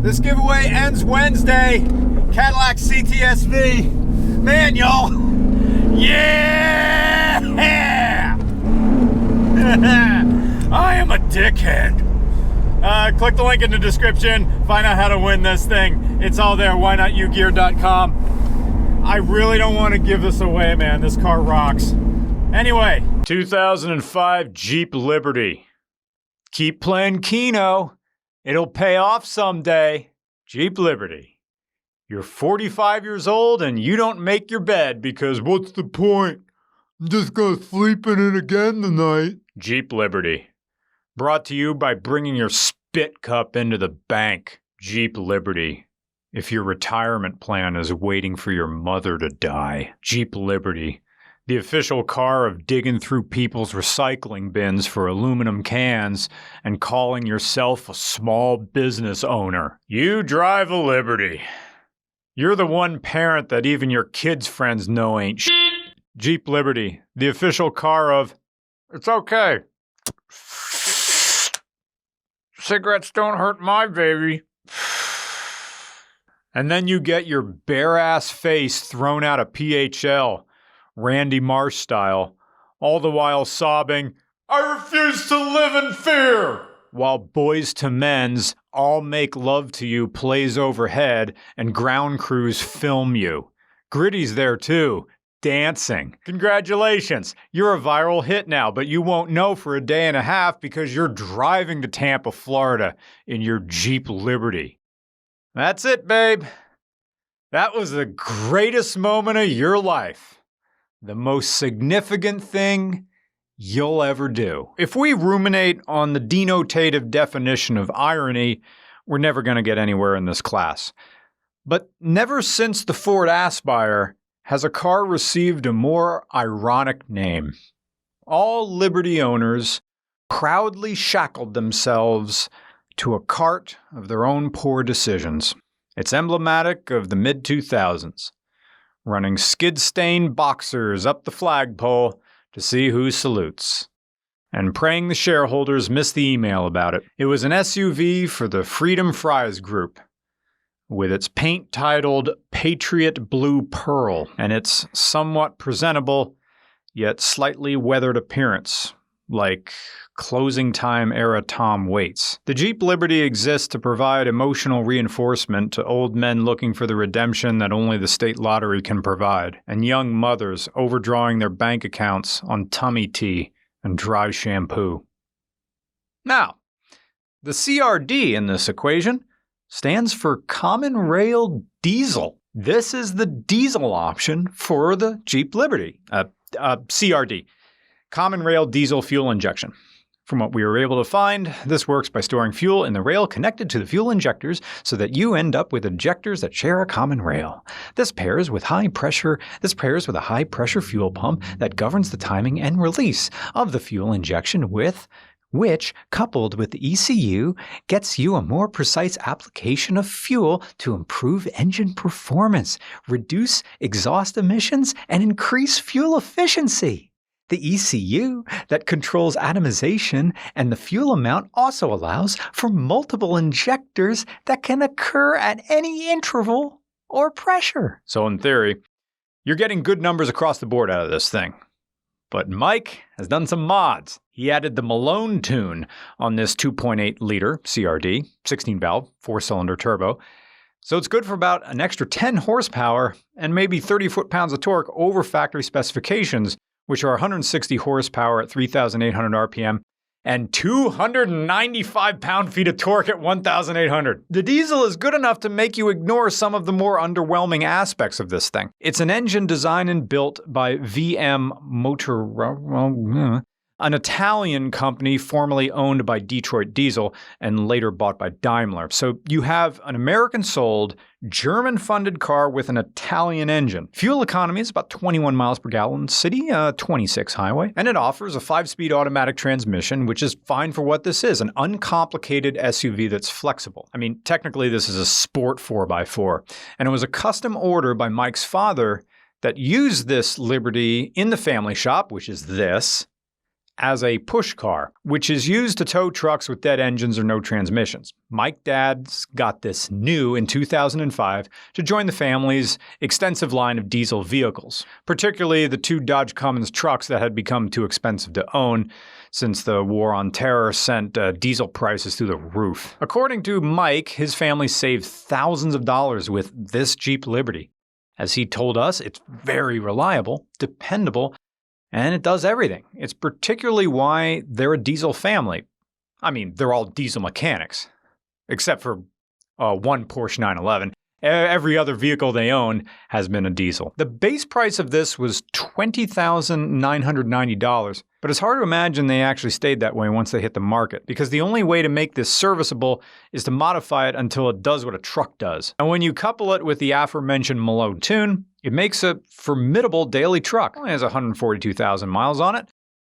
This giveaway ends Wednesday. Cadillac CTS-V. Man, y'all. Yeah! I am a dickhead. Click the link in the description. Find out how to win this thing. It's all there. WhyNotYouGear.com. I really don't want to give this away, man. This car rocks. Anyway, 2005 Jeep Liberty. Keep playing Keno. It'll pay off someday. Jeep Liberty. You're 45 years old and you don't make your bed because what's the point? I'm just gonna sleep in it again tonight. Jeep Liberty. Brought to you by bringing your spit cup into the bank. Jeep Liberty. If your retirement plan is waiting for your mother to die. Jeep Liberty. The official car of digging through people's recycling bins for aluminum cans and calling yourself a small business owner. You drive a Liberty. You're the one parent that even your kids' friends know ain't shit. Jeep Liberty, the official car of, it's okay. Cigarettes don't hurt my baby. And then you get your bare-ass face thrown out of PHL. Randy Marsh style, all the while sobbing, I refuse to live in fear, while Boys to Men's All Make Love to You plays overhead and ground crews film you. Gritty's there too, dancing. Congratulations, you're a viral hit now, but you won't know for a day and a half because you're driving to Tampa, Florida in your Jeep Liberty. That's it, babe. That was the greatest moment of your life. The most significant thing you'll ever do. If we ruminate on the denotative definition of irony, we're never going to get anywhere in this class. But never since the Ford Aspire has a car received a more ironic name. All Liberty owners proudly shackled themselves to a cart of their own poor decisions. It's emblematic of the mid-2000s. Running skid-stained boxers up the flagpole to see who salutes. And praying the shareholders missed the email about it. It was an SUV for the Freedom Fries Group, with its paint titled Patriot Blue Pearl, and its somewhat presentable, yet slightly weathered appearance, like closing time era Tom Waits. The Jeep Liberty exists to provide emotional reinforcement to old men looking for the redemption that only the state lottery can provide, and young mothers overdrawing their bank accounts on tummy tea and dry shampoo. Now, the CRD in this equation stands for Common Rail Diesel. This is the diesel option for the Jeep Liberty, CRD, Common Rail Diesel Fuel Injection. From what we were able to find, this works by storing fuel in the rail connected to the fuel injectors so that you end up with injectors that share a common rail. This pairs with a high pressure fuel pump that governs the timing and release of the fuel injection which, coupled with the ECU, gets you a more precise application of fuel to improve engine performance, reduce exhaust emissions, and increase fuel efficiency. The ECU that controls atomization and the fuel amount also allows for multiple injectors that can occur at any interval or pressure. So in theory, you're getting good numbers across the board out of this thing. But Mike has done some mods. He added the Malone Tune on this 2.8-liter CRD, 16-valve, 4-cylinder turbo. So it's good for about an extra 10 horsepower and maybe 30 foot-pounds of torque over factory specifications, which are 160 horsepower at 3,800 RPM and 295 pound-feet of torque at 1,800. The diesel is good enough to make you ignore some of the more underwhelming aspects of this thing. It's an engine designed and built by VM Motor, an Italian company formerly owned by Detroit Diesel and later bought by Daimler. So you have an American-sold, German-funded car with an Italian engine. Fuel economy is about 21 miles per gallon city, 26 highway, and it offers a 5-speed automatic transmission, which is fine for what this is, an uncomplicated SUV that's flexible. I mean, technically this is a sport 4x4, and it was a custom order by Mike's father that used this Liberty in the family shop, which is this, as a push car, which is used to tow trucks with dead engines or no transmissions. Mike Dad's got this new in 2005 to join the family's extensive line of diesel vehicles, particularly the 2 Dodge Cummins trucks that had become too expensive to own since the War on Terror sent diesel prices through the roof. According to Mike, his family saved thousands of dollars with this Jeep Liberty. As he told us, it's very reliable, dependable, and it does everything. It's particularly why they're a diesel family. I mean, they're all diesel mechanics, except for one Porsche 911. Every other vehicle they own has been a diesel. The base price of this was $20,990, but it's hard to imagine they actually stayed that way once they hit the market, because the only way to make this serviceable is to modify it until it does what a truck does. And when you couple it with the aforementioned Malone Tune, it makes a formidable daily truck. It only has 142,000 miles on it,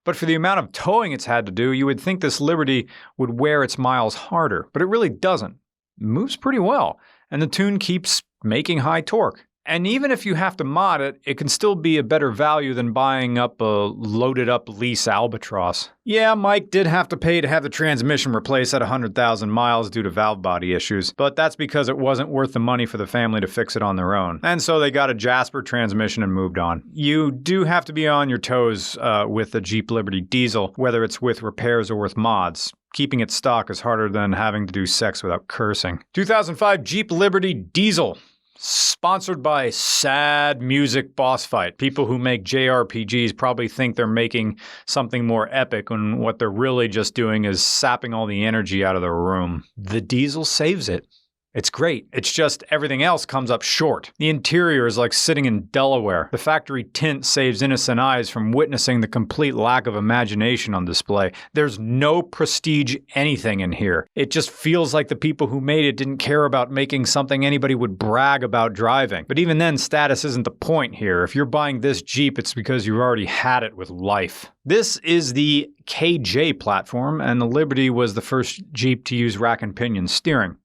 but for the amount of towing it's had to do, you would think this Liberty would wear its miles harder, but it really doesn't. It moves pretty well, and the Tune keeps making high torque. And even if you have to mod it, it can still be a better value than buying up a loaded-up lease Albatross. Yeah, Mike did have to pay to have the transmission replaced at 100,000 miles due to valve body issues, but that's because it wasn't worth the money for the family to fix it on their own. And so they got a Jasper transmission and moved on. You do have to be on your toes with the Jeep Liberty diesel, whether it's with repairs or with mods. Keeping it stock is harder than having to do sex without cursing. 2005 Jeep Liberty Diesel. Sponsored by Sad Music Boss Fight. People who make JRPGs probably think they're making something more epic when what they're really just doing is sapping all the energy out of the room. The diesel saves it. It's great. It's just everything else comes up short. The interior is like sitting in Delaware. The factory tint saves innocent eyes from witnessing the complete lack of imagination on display. There's no prestige anything in here. It just feels like the people who made it didn't care about making something anybody would brag about driving. But even then, status isn't the point here. If you're buying this Jeep, it's because you've already had it with life. This is the KJ platform, and the Liberty was the first Jeep to use rack and pinion steering.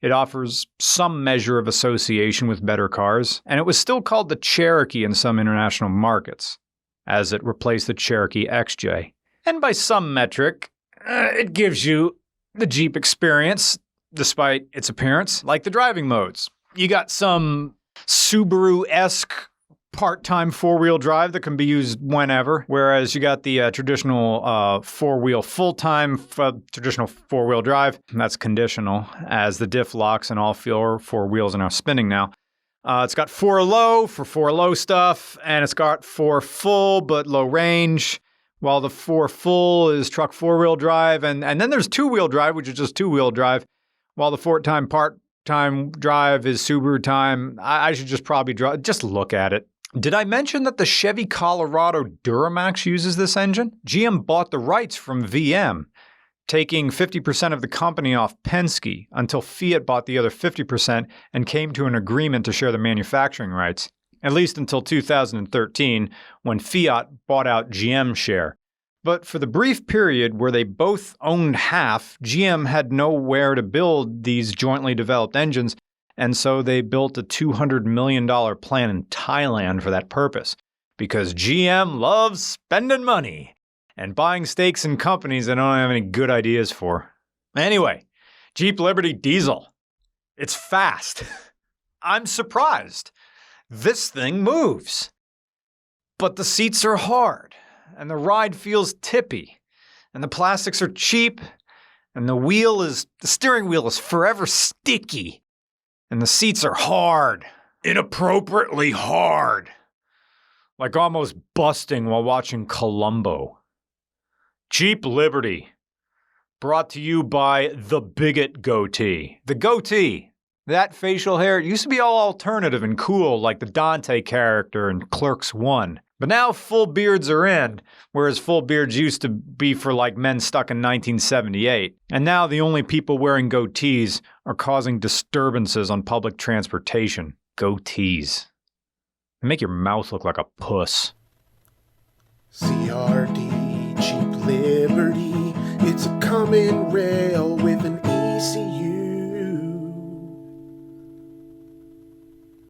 It offers some measure of association with better cars, and it was still called the Cherokee in some international markets, as it replaced the Cherokee XJ. And by some metric, it gives you the Jeep experience, despite its appearance, like the driving modes. You got some Subaru-esque part-time four-wheel drive that can be used whenever, whereas you got the traditional four-wheel full-time traditional four-wheel drive. That's conditional, as the diff locks and all four wheels are now spinning now. It's got 4 low for 4 low stuff, and it's got 4 full but low range, while the 4 full is truck four-wheel drive, and then there's two-wheel drive, which is just two-wheel drive, while the part-time drive is Subaru time. I should just probably just look at it. Did I mention that the Chevy Colorado Duramax uses this engine? GM bought the rights from VM, taking 50% of the company off Penske until Fiat bought the other 50% and came to an agreement to share the manufacturing rights, at least until 2013, when Fiat bought out GM's share. But for the brief period where they both owned half, GM had nowhere to build these jointly developed engines, and so they built a $200 million plan in Thailand for that purpose, because GM loves spending money and buying stakes in companies they don't have any good ideas for. Anyway, Jeep Liberty Diesel. It's fast. I'm surprised. This thing moves. But the seats are hard, and the ride feels tippy, and the plastics are cheap, and the steering wheel is forever sticky. And the seats are hard, inappropriately hard, like almost busting while watching Columbo. Jeep Liberty, brought to you by the Bigot Goatee. The goatee, that facial hair, it used to be all alternative and cool like the Dante character in Clerks 1. But now full beards are in, whereas full beards used to be for like men stuck in 1978. And now the only people wearing goatees are causing disturbances on public transportation. Goatees. They make your mouth look like a puss. CRD, Jeep Liberty, it's a common rail with an ECU.